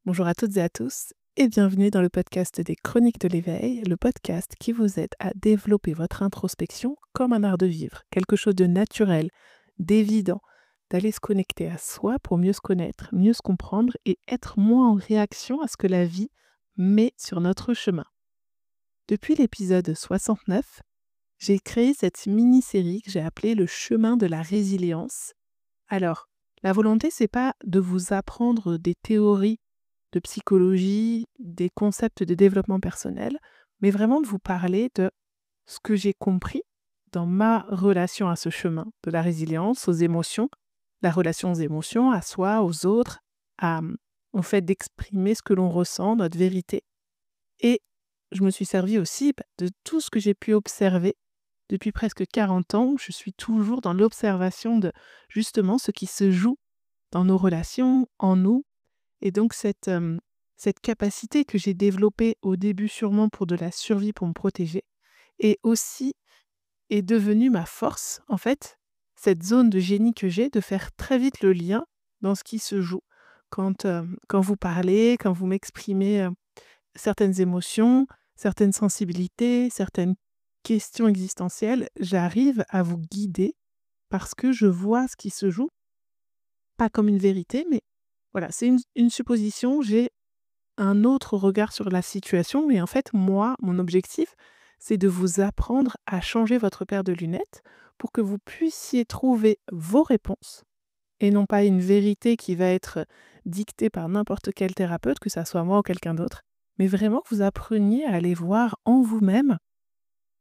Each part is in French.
Bonjour à toutes et à tous et bienvenue dans le podcast des Chroniques de l'éveil, le podcast qui vous aide à développer votre introspection comme un art de vivre, quelque chose de naturel, d'évident, d'aller se connecter à soi pour mieux se connaître, mieux se comprendre et être moins en réaction à ce que la vie met sur notre chemin. Depuis l'épisode 69, j'ai créé cette mini-série que j'ai appelée le chemin de la résilience. Alors, la volonté, c'est pas de vous apprendre des théories de psychologie, des concepts de développement personnel, mais vraiment de vous parler de ce que j'ai compris dans ma relation à ce chemin, de la résilience, aux émotions, la relation aux émotions, à soi, aux autres, au fait d'exprimer ce que l'on ressent, notre vérité. Et je me suis servi aussi de tout ce que j'ai pu observer depuis presque 40 ans. Je suis toujours dans l'observation de justement ce qui se joue dans nos relations, en nous. Et donc cette capacité que j'ai développée au début sûrement pour de la survie, pour me protéger, et aussi est devenue ma force, en fait, cette zone de génie que j'ai de faire très vite le lien dans ce qui se joue. Quand vous parlez, quand vous m'exprimez certaines émotions, certaines sensibilités, certaines questions existentielles, j'arrive à vous guider parce que je vois ce qui se joue, pas comme une vérité, mais voilà, c'est une supposition, j'ai un autre regard sur la situation. Et en fait, moi, mon objectif, c'est de vous apprendre à changer votre paire de lunettes pour que vous puissiez trouver vos réponses et non pas une vérité qui va être dictée par n'importe quel thérapeute, que ça soit moi ou quelqu'un d'autre, mais vraiment que vous appreniez à aller voir en vous-même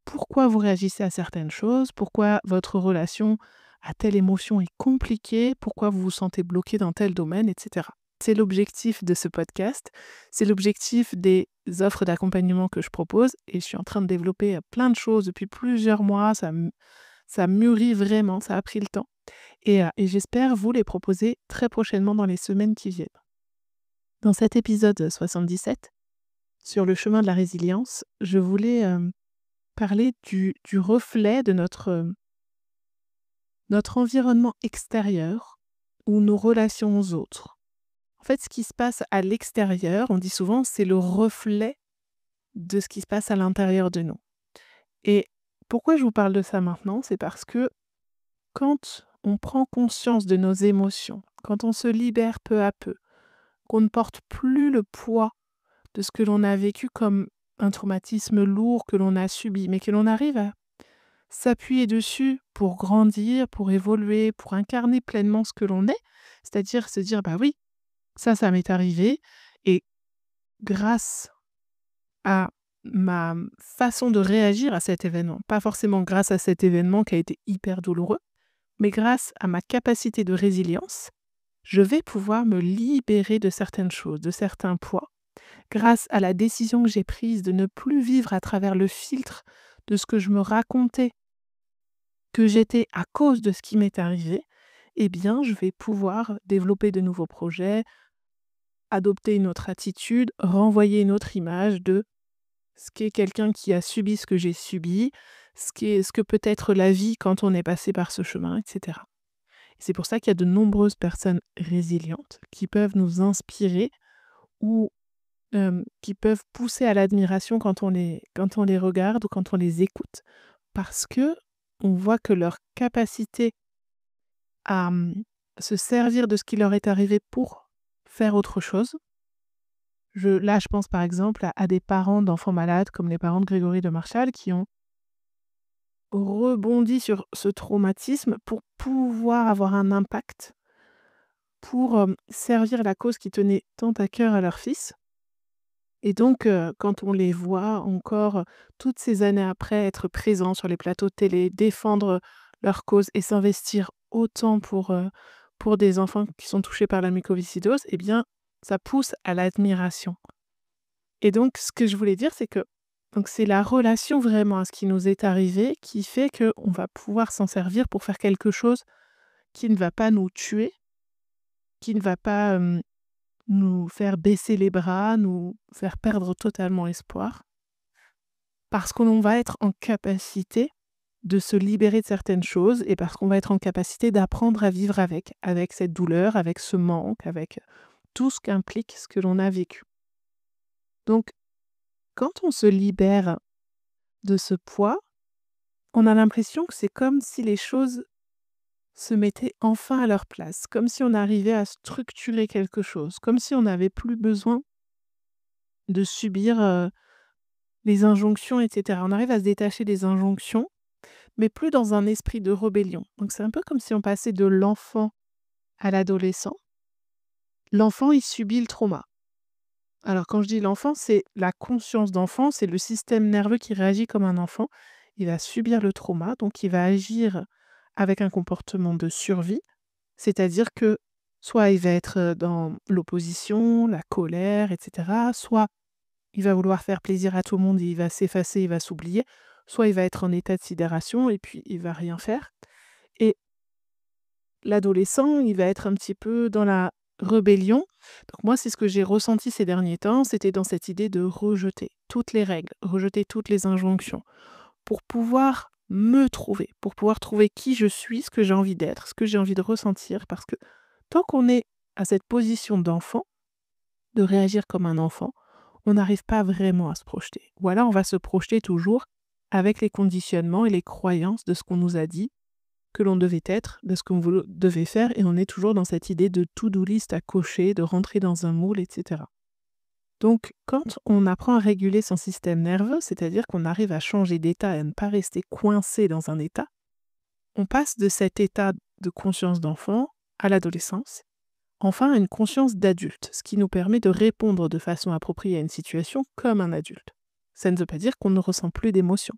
pourquoi vous réagissez à certaines choses, pourquoi votre relation à telle émotion est compliquée, pourquoi vous vous sentez bloqué dans tel domaine, etc. C'est l'objectif de ce podcast, c'est l'objectif des offres d'accompagnement que je propose et je suis en train de développer plein de choses depuis plusieurs mois, ça mûrit vraiment, ça a pris le temps et j'espère vous les proposer très prochainement dans les semaines qui viennent. Dans cet épisode 77, sur le chemin de la résilience, je voulais parler du reflet de notre environnement extérieur ou nos relations aux autres. En fait, ce qui se passe à l'extérieur, on dit souvent, c'est le reflet de ce qui se passe à l'intérieur de nous. Et pourquoi je vous parle de ça maintenant? C'est parce que quand on prend conscience de nos émotions, quand on se libère peu à peu, qu'on ne porte plus le poids de ce que l'on a vécu comme un traumatisme lourd que l'on a subi, mais que l'on arrive à s'appuyer dessus pour grandir, pour évoluer, pour incarner pleinement ce que l'on est, c'est-à-dire se dire, bah oui, ça m'est arrivé, et grâce à ma façon de réagir à cet événement, pas forcément grâce à cet événement qui a été hyper douloureux, mais grâce à ma capacité de résilience, je vais pouvoir me libérer de certaines choses, de certains poids, grâce à la décision que j'ai prise de ne plus vivre à travers le filtre de ce que je me racontais que j'étais à cause de ce qui m'est arrivé, eh bien, je vais pouvoir développer de nouveaux projets, adopter une autre attitude, renvoyer une autre image de ce qu'est quelqu'un qui a subi ce que j'ai subi, ce que peut être la vie quand on est passé par ce chemin, etc. Et c'est pour ça qu'il y a de nombreuses personnes résilientes qui peuvent nous inspirer ou qui peuvent pousser à l'admiration quand on les regarde ou quand on les écoute, parce que on voit que leur capacité à se servir de ce qui leur est arrivé pour faire autre chose. Là, je pense par exemple à des parents d'enfants malades, comme les parents de Grégory de Marchal, qui ont rebondi sur ce traumatisme pour pouvoir avoir un impact, pour servir la cause qui tenait tant à cœur à leur fils. Et donc, quand on les voit encore, toutes ces années après, être présents sur les plateaux de télé, défendre leur cause et s'investir autant pour des enfants qui sont touchés par la mucoviscidose, eh bien, ça pousse à l'admiration. Et donc, ce que je voulais dire, c'est que donc c'est la relation vraiment à ce qui nous est arrivé qui fait qu'on va pouvoir s'en servir pour faire quelque chose qui ne va pas nous tuer, qui ne va pas, nous faire baisser les bras, nous faire perdre totalement espoir. Parce qu'on va être en capacité de se libérer de certaines choses et parce qu'on va être en capacité d'apprendre à vivre avec cette douleur, avec ce manque, avec tout ce qu'implique ce que l'on a vécu. Donc, quand on se libère de ce poids, on a l'impression que c'est comme si les choses se mettaient enfin à leur place, comme si on arrivait à structurer quelque chose, comme si on n'avait plus besoin de subir les injonctions, etc. On arrive à se détacher des injonctions, mais plus dans un esprit de rébellion. Donc c'est un peu comme si on passait de l'enfant à l'adolescent. L'enfant, il subit le trauma. Alors quand je dis l'enfant, c'est la conscience d'enfant, c'est le système nerveux qui réagit comme un enfant. Il va subir le trauma, donc il va agir avec un comportement de survie, c'est-à-dire que soit il va être dans l'opposition, la colère, etc., soit il va vouloir faire plaisir à tout le monde et il va s'effacer, il va s'oublier, soit il va être en état de sidération et puis il va rien faire. Et l'adolescent, il va être un petit peu dans la rébellion. Donc moi, c'est ce que j'ai ressenti ces derniers temps, c'était dans cette idée de rejeter toutes les règles, rejeter toutes les injonctions, pour pouvoir me trouver, pour pouvoir trouver qui je suis, ce que j'ai envie d'être, ce que j'ai envie de ressentir, parce que tant qu'on est à cette position d'enfant, de réagir comme un enfant, on n'arrive pas vraiment à se projeter. Ou alors on va se projeter toujours avec les conditionnements et les croyances de ce qu'on nous a dit que l'on devait être, de ce qu'on devait faire, et on est toujours dans cette idée de to-do list à cocher, de rentrer dans un moule, etc. Donc, quand on apprend à réguler son système nerveux, c'est-à-dire qu'on arrive à changer d'état et à ne pas rester coincé dans un état, on passe de cet état de conscience d'enfant à l'adolescence, enfin à une conscience d'adulte, ce qui nous permet de répondre de façon appropriée à une situation comme un adulte. Ça ne veut pas dire qu'on ne ressent plus d'émotions.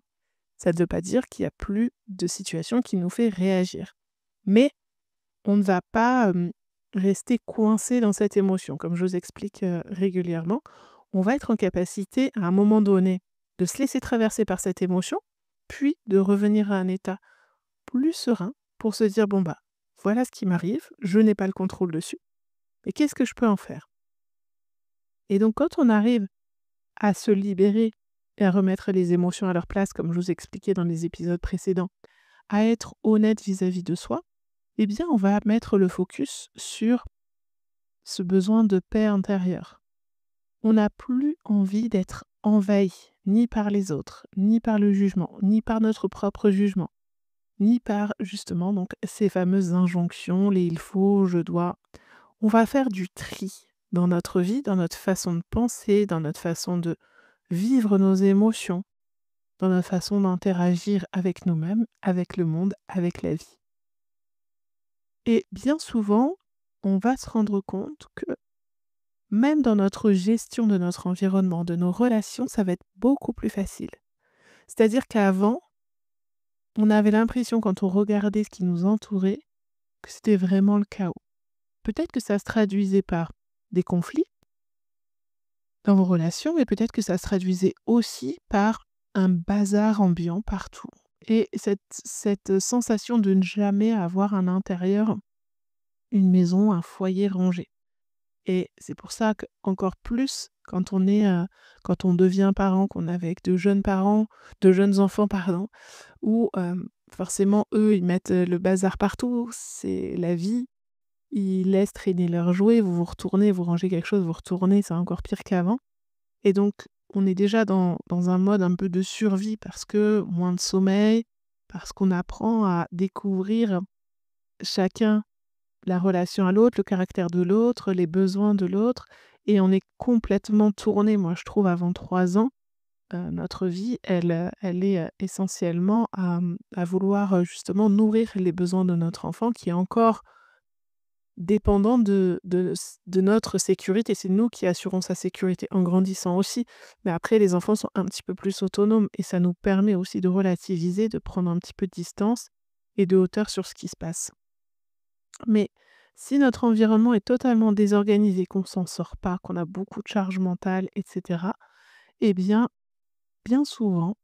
Ça ne veut pas dire qu'il n'y a plus de situation qui nous fait réagir. Mais on ne va pas rester coincé dans cette émotion. Comme je vous explique régulièrement, on va être en capacité, à un moment donné, de se laisser traverser par cette émotion, puis de revenir à un état plus serein pour se dire, bon bah, voilà ce qui m'arrive, je n'ai pas le contrôle dessus, mais qu'est-ce que je peux en faire? Et donc quand on arrive à se libérer et à remettre les émotions à leur place, comme je vous expliquais dans les épisodes précédents, à être honnête vis-à-vis de soi, eh bien on va mettre le focus sur ce besoin de paix intérieure. On n'a plus envie d'être envahi ni par les autres, ni par le jugement, ni par notre propre jugement, ni par justement donc ces fameuses injonctions, les il faut, je dois. On va faire du tri dans notre vie, dans notre façon de penser, dans notre façon de vivre nos émotions, dans notre façon d'interagir avec nous-mêmes, avec le monde, avec la vie. Et bien souvent, on va se rendre compte que même dans notre gestion de notre environnement, de nos relations, ça va être beaucoup plus facile. C'est-à-dire qu'avant, on avait l'impression quand on regardait ce qui nous entourait, que c'était vraiment le chaos. Peut-être que ça se traduisait par des conflits dans vos relations, mais peut-être que ça se traduisait aussi par un bazar ambiant partout. Et cette sensation de ne jamais avoir un intérieur, une maison, un foyer rangé. Et c'est pour ça qu'encore plus, quand on devient parent, qu'on est avec de jeunes parents, de jeunes enfants, pardon, où forcément, eux, ils mettent le bazar partout, c'est la vie, ils laissent traîner leurs jouets, vous vous retournez, vous rangez quelque chose, vous retournez, c'est encore pire qu'avant. Et donc, on est déjà dans un mode un peu de survie parce que moins de sommeil, parce qu'on apprend à découvrir chacun la relation à l'autre, le caractère de l'autre, les besoins de l'autre, et on est complètement tourné, moi je trouve, avant 3 ans. Notre vie, elle est essentiellement à vouloir justement nourrir les besoins de notre enfant qui est encore dépendant de notre sécurité. C'est nous qui assurons sa sécurité en grandissant aussi. Mais après, les enfants sont un petit peu plus autonomes et ça nous permet aussi de relativiser, de prendre un petit peu de distance et de hauteur sur ce qui se passe. Mais si notre environnement est totalement désorganisé, qu'on s'en sort pas, qu'on a beaucoup de charge mentale, etc., eh bien souvent,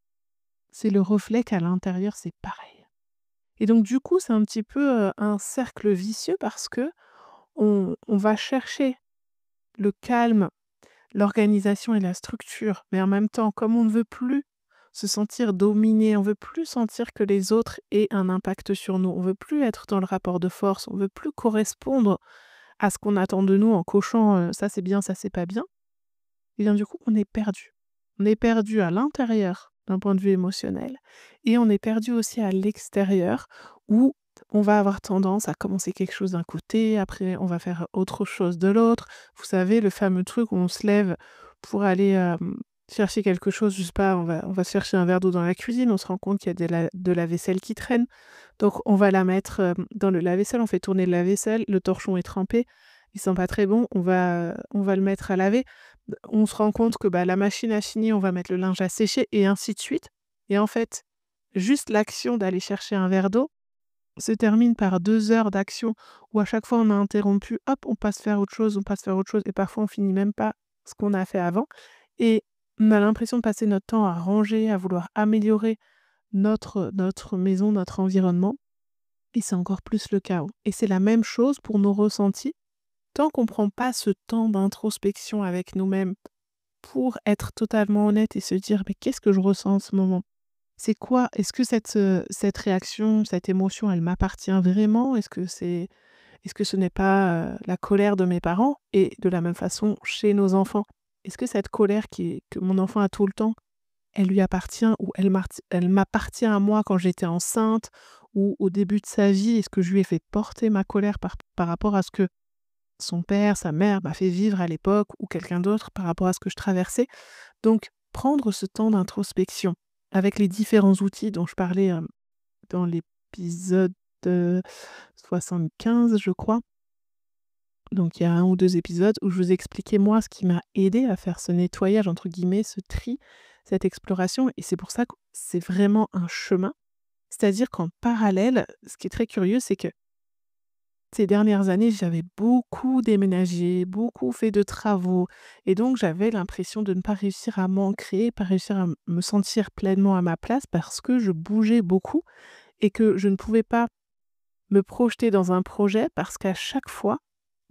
c'est le reflet qu'à l'intérieur, c'est pareil. Et donc du coup, c'est un petit peu un cercle vicieux parce que on va chercher le calme, l'organisation et la structure, mais en même temps, comme on ne veut plus se sentir dominé, on veut plus sentir que les autres aient un impact sur nous, on veut plus être dans le rapport de force, on veut plus correspondre à ce qu'on attend de nous en cochant, ça c'est bien, ça c'est pas bien, et bien du coup, on est perdu. On est perdu à l'intérieur d'un point de vue émotionnel et on est perdu aussi à l'extérieur où on va avoir tendance à commencer quelque chose d'un côté, après on va faire autre chose de l'autre. Vous savez, le fameux truc où on se lève pour aller, chercher quelque chose, je sais pas, on va chercher un verre d'eau dans la cuisine, on se rend compte qu'il y a de la vaisselle qui traîne, donc on va la mettre, dans le lave-vaisselle, on fait tourner le lave-vaisselle, le torchon est trempé, il sent pas très bon, on va le mettre à laver. On se rend compte que, bah, la machine a fini, on va mettre le linge à sécher et ainsi de suite, et en fait, juste l'action d'aller chercher un verre d'eau se termine par 2 heures d'action où à chaque fois on a interrompu, hop, on passe faire autre chose, on passe faire autre chose et parfois on finit même pas ce qu'on a fait avant, et on a l'impression de passer notre temps à ranger, à vouloir améliorer notre maison, notre environnement, et c'est encore plus le chaos, et c'est la même chose pour nos ressentis. Tant qu'on prend pas ce temps d'introspection avec nous-mêmes pour être totalement honnête et se dire: «Mais qu'est-ce que je ressens en ce moment? C'est quoi? Est-ce que cette réaction, cette émotion, elle m'appartient vraiment? Est-ce que ce n'est pas, la colère de mes parents?» Et de la même façon chez nos enfants. Est-ce que cette colère que mon enfant a tout le temps, elle lui appartient ou elle m'appartient à moi quand j'étais enceinte ou au début de sa vie? Est-ce que je lui ai fait porter ma colère par rapport à ce que son père, sa mère m'a fait vivre à l'époque ou quelqu'un d'autre par rapport à ce que je traversais? Donc prendre ce temps d'introspection avec les différents outils dont je parlais, dans l'épisode, heu, 75 je crois. Donc il y a un ou 2 épisodes où je vous expliquais moi ce qui m'a aidé à faire ce «nettoyage» entre guillemets, ce tri, cette exploration, et c'est pour ça que c'est vraiment un chemin. C'est-à-dire qu'en parallèle, ce qui est très curieux, c'est que ces dernières années, j'avais beaucoup déménagé, beaucoup fait de travaux, et donc j'avais l'impression de ne pas réussir à m'ancrer, pas réussir à me sentir pleinement à ma place parce que je bougeais beaucoup et que je ne pouvais pas me projeter dans un projet parce qu'à chaque fois,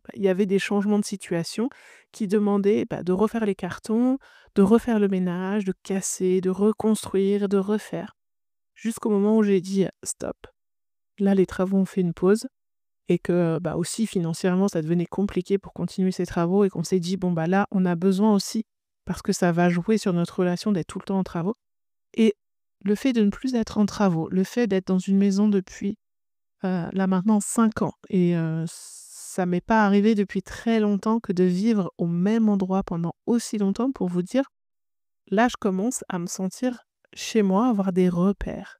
bah, il y avait des changements de situation qui demandaient, bah, de refaire les cartons, de refaire le ménage, de casser, de reconstruire, de refaire. Jusqu'au moment où j'ai dit: «Stop, là les travaux ont fait une pause». Et que, bah, aussi financièrement, ça devenait compliqué pour continuer ces travaux et qu'on s'est dit: «Bon, bah, là, on a besoin aussi, parce que ça va jouer sur notre relation d'être tout le temps en travaux», et le fait de ne plus être en travaux, le fait d'être dans une maison depuis, là, maintenant 5 ans, et ça m'est pas arrivé depuis très longtemps que de vivre au même endroit pendant aussi longtemps, pour vous dire, là, je commence à me sentir chez moi, avoir des repères.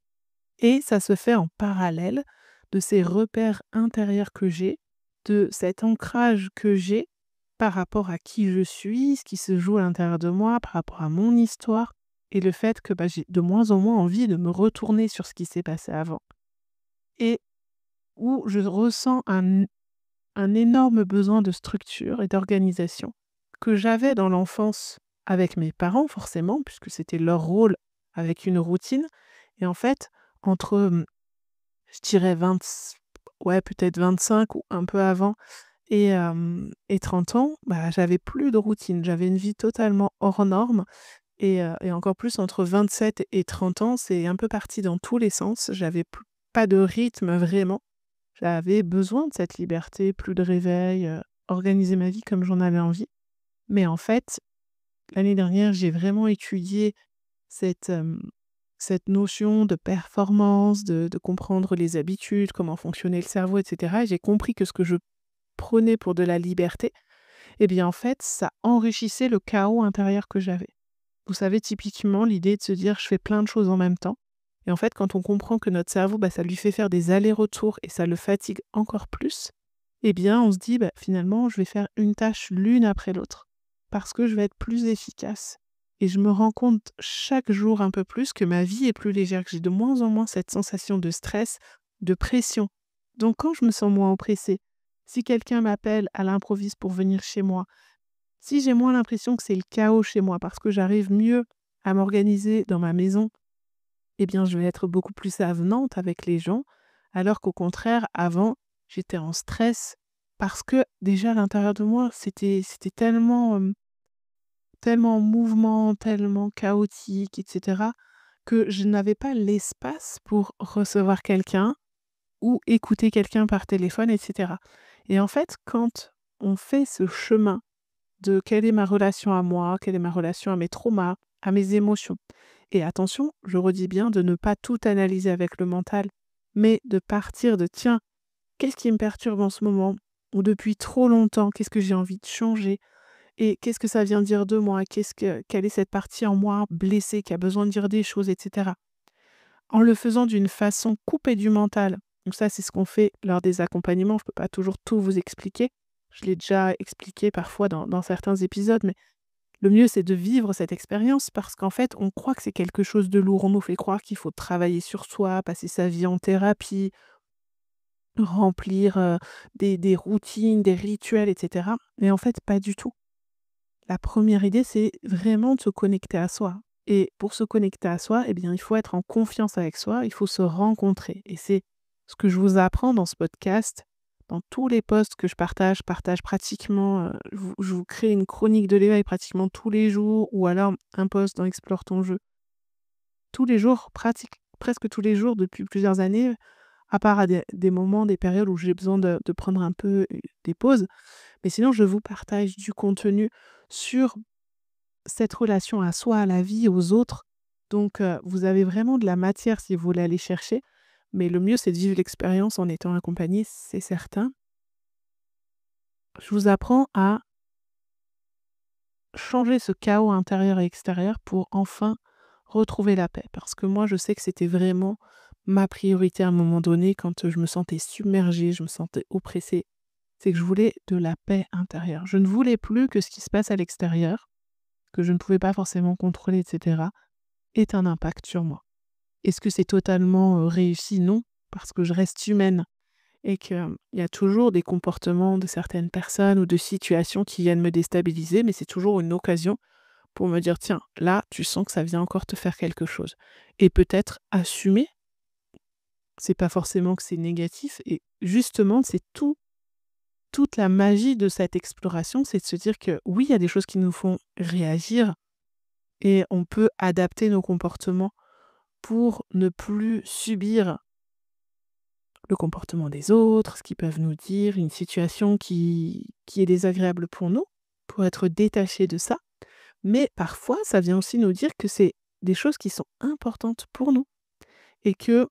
Et ça se fait en parallèle de ces repères intérieurs que j'ai, de cet ancrage que j'ai par rapport à qui je suis, ce qui se joue à l'intérieur de moi, par rapport à mon histoire, et le fait que, bah, j'ai de moins en moins envie de me retourner sur ce qui s'est passé avant. Et où je ressens un énorme besoin de structure et d'organisation que j'avais dans l'enfance avec mes parents forcément, puisque c'était leur rôle avec une routine. Et en fait, entre, je dirais 20, ouais, peut-être 25 ou un peu avant, et 30 ans, bah, j'avais plus de routine. J'avais une vie totalement hors norme, et encore plus entre 27 et 30 ans, c'est un peu parti dans tous les sens. J'avais pas de rythme vraiment. J'avais besoin de cette liberté, plus de réveil, organiser ma vie comme j'en avais envie. Mais en fait, l'année dernière, j'ai vraiment étudié cette, cette notion de performance, de comprendre les habitudes, comment fonctionnait le cerveau, et cetera, et j'ai compris que ce que je prenais pour de la liberté, eh bien, en fait, ça enrichissait le chaos intérieur que j'avais. Vous savez, typiquement, l'idée de se dire: «Je fais plein de choses en même temps», et en fait, quand on comprend que notre cerveau, bah, ça lui fait faire des allers-retours et ça le fatigue encore plus, eh bien, on se dit: «Bah, finalement, je vais faire une tâche l'une après l'autre parce que je vais être plus efficace», et je me rends compte chaque jour un peu plus que ma vie est plus légère, que j'ai de moins en moins cette sensation de stress, de pression. Donc quand je me sens moins oppressée, si quelqu'un m'appelle à l'improviste pour venir chez moi, si j'ai moins l'impression que c'est le chaos chez moi parce que j'arrive mieux à m'organiser dans ma maison, eh bien, je vais être beaucoup plus avenante avec les gens, alors qu'au contraire, avant, j'étais en stress parce que déjà à l'intérieur de moi, c'était tellement, tellement en mouvement, tellement chaotique, et cetera, que je n'avais pas l'espace pour recevoir quelqu'un ou écouter quelqu'un par téléphone, et cetera. Et en fait, quand on fait ce chemin de quelle est ma relation à moi, quelle est ma relation à mes traumas, à mes émotions. Et attention, je redis bien de ne pas tout analyser avec le mental, mais de partir de tiens, qu'est-ce qui me perturbe en ce moment ou depuis trop longtemps, qu'est-ce que j'ai envie de changer et qu'est-ce que ça vient dire de moi, quelle est cette partie en moi blessée qui a besoin de dire des choses, etc. En le faisant d'une façon coupée du mental. Donc ça, c'est ce qu'on fait lors des accompagnements. Je ne peux pas toujours tout vous expliquer. Je l'ai déjà expliqué parfois dans certains épisodes, mais le mieux, c'est de vivre cette expérience parce qu'en fait, on croit que c'est quelque chose de lourd. On nous fait croire qu'il faut travailler sur soi, passer sa vie en thérapie, remplir des routines, des rituels, etc. Mais en fait, pas du tout. La première idée, c'est vraiment de se connecter à soi. Et pour se connecter à soi, eh bien, il faut être en confiance avec soi, il faut se rencontrer. Et c'est ce que je vous apprends dans ce podcast, dans tous les posts que je partage pratiquement, je vous crée une chronique de l'éveil pratiquement tous les jours, ou alors un post dans Explore ton jeu. Tous les jours, presque tous les jours depuis plusieurs années, à part à des moments, des périodes où j'ai besoin de prendre un peu des pauses. Mais sinon, je vous partage du contenu sur cette relation à soi, à la vie, aux autres. Donc, vous avez vraiment de la matière si vous voulez aller chercher. Mais le mieux, c'est de vivre l'expérience en étant accompagné, c'est certain. Je vous apprends à changer ce chaos intérieur et extérieur pour enfin retrouver la paix. Parce que moi, je sais que c'était vraiment ma priorité à un moment donné quand je me sentais submergée, je me sentais oppressée. C'est que je voulais de la paix intérieure. Je ne voulais plus que ce qui se passe à l'extérieur, que je ne pouvais pas forcément contrôler, etc., ait un impact sur moi. Est-ce que c'est totalement réussi? Non, parce que je reste humaine et qu'il y a toujours des comportements de certaines personnes ou de situations qui viennent me déstabiliser, mais c'est toujours une occasion pour me dire, tiens, là, tu sens que ça vient encore te faire quelque chose. Et peut-être assumer, c'est pas forcément que c'est négatif, et justement, c'est toute la magie de cette exploration, c'est de se dire que oui, il y a des choses qui nous font réagir et on peut adapter nos comportements pour ne plus subir le comportement des autres, ce qu'ils peuvent nous dire, une situation qui est désagréable pour nous, pour être détaché de ça. Mais parfois, ça vient aussi nous dire que c'est des choses qui sont importantes pour nous et que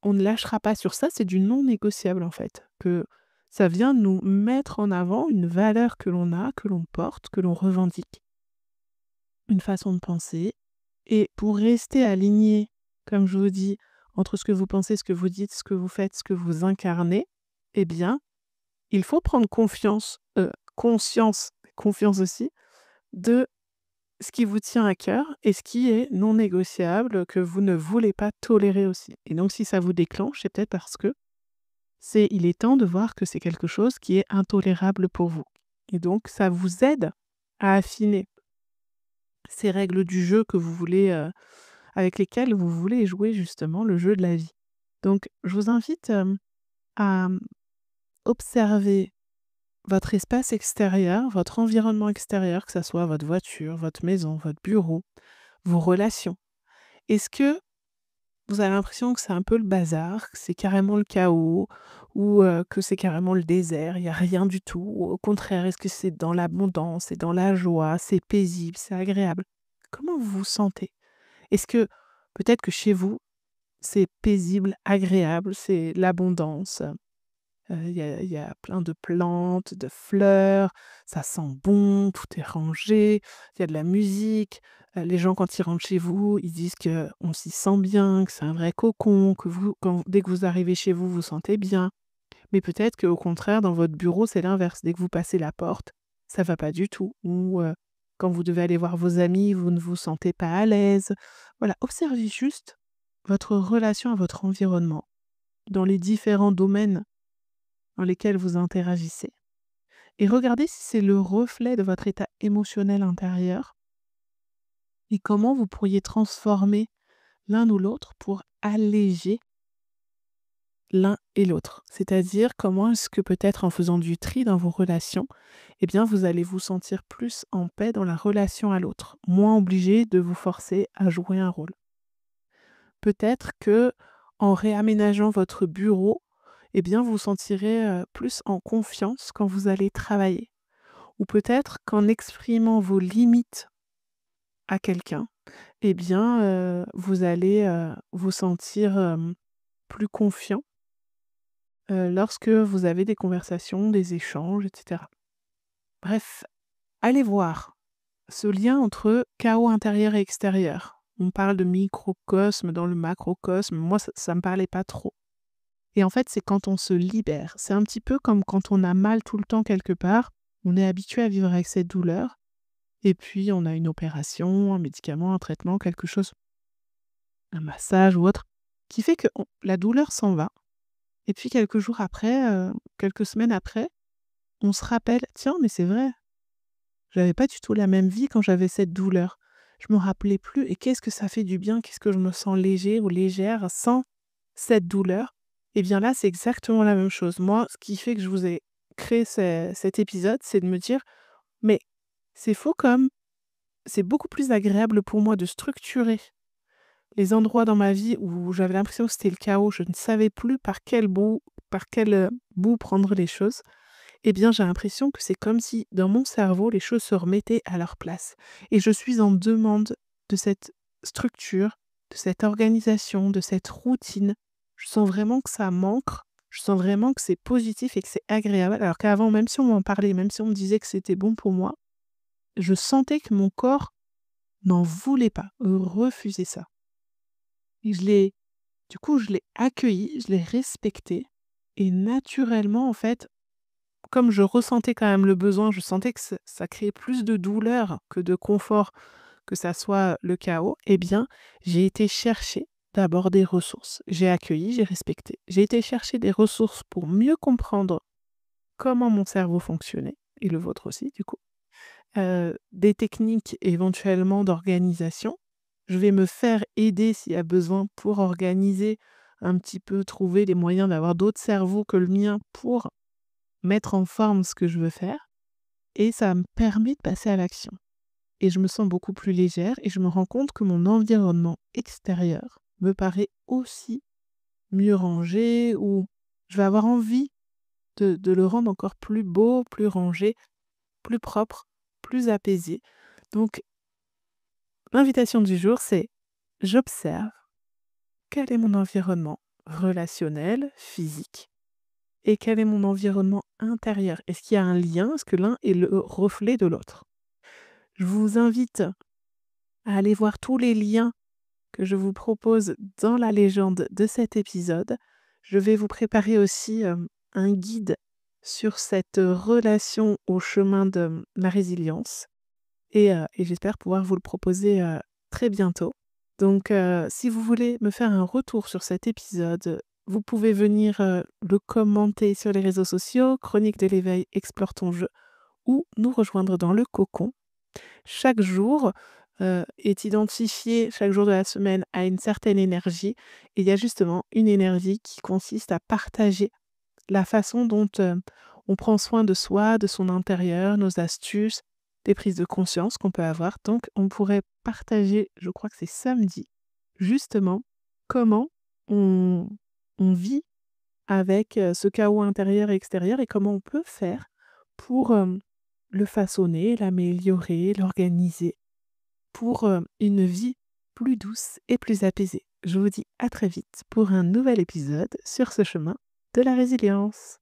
on ne lâchera pas sur ça, c'est du non négociable en fait. Que ça vient nous mettre en avant une valeur que l'on a, que l'on porte, que l'on revendique, une façon de penser. Et pour rester aligné, comme je vous dis, entre ce que vous pensez, ce que vous dites, ce que vous faites, ce que vous incarnez, eh bien, il faut prendre confiance aussi, de ce qui vous tient à cœur et ce qui est non négociable, que vous ne voulez pas tolérer aussi. Et donc, si ça vous déclenche, c'est peut-être parce que il est temps de voir que c'est quelque chose qui est intolérable pour vous. Et donc, ça vous aide à affiner ces règles du jeu que vous voulez, avec lesquelles vous voulez jouer justement le jeu de la vie. Donc, je vous invite à observer votre espace extérieur, votre environnement extérieur, que ça soit votre voiture, votre maison, votre bureau, vos relations. Est-ce que vous avez l'impression que c'est un peu le bazar, que c'est carrément le chaos ou que c'est carrément le désert, il y a rien du tout? Ou au contraire, est-ce que c'est dans l'abondance, c'est dans la joie, c'est paisible, c'est agréable? Comment vous vous sentez? Est-ce que peut-être que chez vous, c'est paisible, agréable, c'est l'abondance? Il y a plein de plantes, de fleurs, ça sent bon, tout est rangé, il y a de la musique. Les gens quand ils rentrent chez vous, ils disent qu'on s'y sent bien, que c'est un vrai cocon, que dès que vous arrivez chez vous, vous sentez bien. Mais peut-être qu'au contraire, dans votre bureau, c'est l'inverse. Dès que vous passez la porte, ça va pas du tout. Ou quand vous devez aller voir vos amis, vous ne vous sentez pas à l'aise. Voilà, observez juste votre relation à votre environnement dans les différents domaines dans lesquels vous interagissez. Et regardez si c'est le reflet de votre état émotionnel intérieur et comment vous pourriez transformer l'un ou l'autre pour alléger l'un et l'autre. C'est-à-dire comment est-ce que peut-être en faisant du tri dans vos relations, eh bien vous allez vous sentir plus en paix dans la relation à l'autre, moins obligé de vous forcer à jouer un rôle. Peut-être que en réaménageant votre bureau, eh bien, vous vous sentirez plus en confiance quand vous allez travailler. Ou peut-être qu'en exprimant vos limites à quelqu'un, eh bien, vous allez vous sentir plus confiant lorsque vous avez des conversations, des échanges, etc. Bref, allez voir ce lien entre chaos intérieur et extérieur. On parle de microcosme dans le macrocosme. Moi, ça me parlait pas trop. Et en fait, c'est quand on se libère. C'est un petit peu comme quand on a mal tout le temps quelque part. On est habitué à vivre avec cette douleur. Et puis, on a une opération, un médicament, un traitement, quelque chose, un massage ou autre, qui fait que la douleur s'en va. Et puis, quelques jours après, quelques semaines après, on se rappelle, tiens, mais c'est vrai, j'avais pas du tout la même vie quand j'avais cette douleur. Je me rappelais plus. Et qu'est-ce que ça fait du bien, qu'est-ce que je me sens léger ou légère sans cette douleur. Et bien là, c'est exactement la même chose. Moi, ce qui fait que je vous ai créé cet épisode, c'est de me dire, mais c'est faux comme c'est beaucoup plus agréable pour moi de structurer les endroits dans ma vie où j'avais l'impression que c'était le chaos, je ne savais plus par quel bout prendre les choses. Eh bien, j'ai l'impression que c'est comme si dans mon cerveau, les choses se remettaient à leur place. Et je suis en demande de cette structure, de cette organisation, de cette routine. Je sens vraiment que ça manque. Je sens vraiment que c'est positif et que c'est agréable. Alors qu'avant, même si on m'en parlait, même si on me disait que c'était bon pour moi, je sentais que mon corps n'en voulait pas, refusait ça. Et du coup, je l'ai accueilli, je l'ai respecté. Et naturellement, en fait, comme je ressentais quand même le besoin, je sentais que ça créait plus de douleur que de confort, que ça soit le chaos, eh bien, j'ai été chercher d'abord des ressources. J'ai accueilli, j'ai respecté. J'ai été chercher des ressources pour mieux comprendre comment mon cerveau fonctionnait, et le vôtre aussi, du coup. Des techniques éventuellement d'organisation. Je vais me faire aider s'il y a besoin pour organiser un petit peu, trouver les moyens d'avoir d'autres cerveaux que le mien pour mettre en forme ce que je veux faire. Et ça me permet de passer à l'action. Et je me sens beaucoup plus légère et je me rends compte que mon environnement extérieur me paraît aussi mieux rangé, ou je vais avoir envie de le rendre encore plus beau, plus rangé, plus propre, plus apaisé. Donc, l'invitation du jour, c'est j'observe quel est mon environnement relationnel, physique, et quel est mon environnement intérieur. Est-ce qu'il y a un lien? Est-ce que l'un est le reflet de l'autre? Je vous invite à aller voir tous les liens que je vous propose dans la légende de cet épisode. Je vais vous préparer aussi un guide sur cette relation au chemin de la résilience. Et j'espère pouvoir vous le proposer très bientôt. Donc, si vous voulez me faire un retour sur cet épisode, vous pouvez venir le commenter sur les réseaux sociaux, Chronique de l'éveil, explore ton jeu, ou nous rejoindre dans le cocon. Chaque jour est identifié, chaque jour de la semaine, à une certaine énergie. Et il y a justement une énergie qui consiste à partager la façon dont on prend soin de soi, de son intérieur, nos astuces, des prises de conscience qu'on peut avoir. Donc, on pourrait partager, je crois que c'est samedi, justement, comment on, on vit avec ce chaos intérieur et extérieur et comment on peut faire pour le façonner, l'améliorer, l'organiser pour une vie plus douce et plus apaisée. Je vous dis à très vite pour un nouvel épisode sur ce chemin de la résilience.